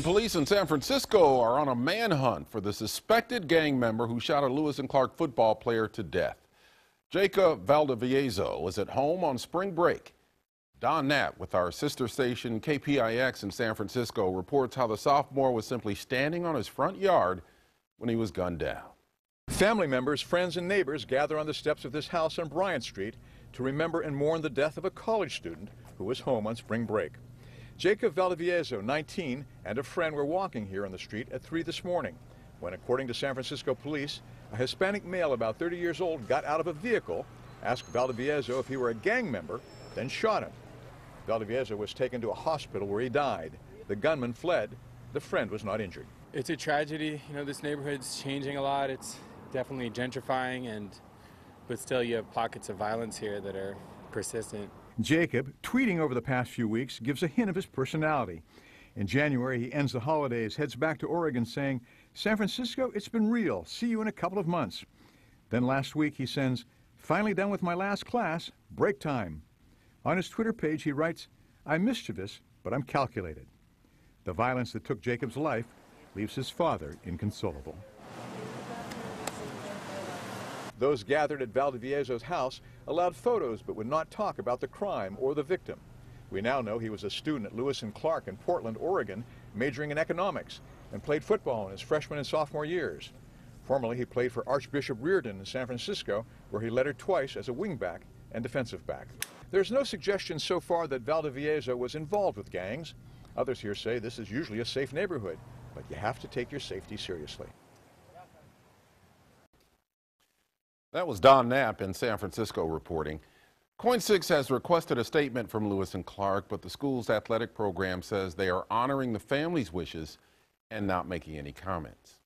Police in San Francisco are on a manhunt for the suspected gang member who shot a Lewis and Clark football player to death. Jacob Valdivieso was at home on spring break. Don Knapp with our sister station KPIX in San Francisco reports how the sophomore was simply standing on his front yard when he was gunned down. Family members, friends, and neighbors gather on the steps of this house on Bryant Street to remember and mourn the death of a college student who was home on spring break. Jacob Valdivieso, 19, and a friend were walking here on the street at 3 this morning when, according to San Francisco police, a Hispanic male about 30 years old got out of a vehicle, asked Valdivieso if he were a gang member, then shot him. Valdivieso was taken to a hospital where he died. The gunman fled. The friend was not injured. It's a tragedy. You know, this neighborhood's changing a lot. It's definitely gentrifying, but still you have pockets of violence here that are persistent. Jacob, tweeting over the past few weeks, gives a hint of his personality. In January, he ends the holidays, heads back to Oregon saying, "San Francisco, it's been real. See you in a couple of months." Then last week he sends, "Finally done with my last class, break time." On his Twitter page he writes, "I'm mischievous, but I'm calculated." The violence that took Jacob's life leaves his father inconsolable. Those gathered at Valdivieso's house allowed photos but would not talk about the crime or the victim. We now know he was a student at Lewis and Clark in Portland, Oregon, majoring in economics, and played football in his freshman and sophomore years. Formerly, he played for Archbishop Reardon in San Francisco, where he lettered twice as a wingback and defensive back. There's no suggestion so far that Valdivieso was involved with gangs. Others here say this is usually a safe neighborhood, but you have to take your safety seriously. That was Don Knapp in San Francisco reporting. Coin 6 has requested a statement from Lewis and Clark, but the school's athletic program says they are honoring the family's wishes and not making any comments.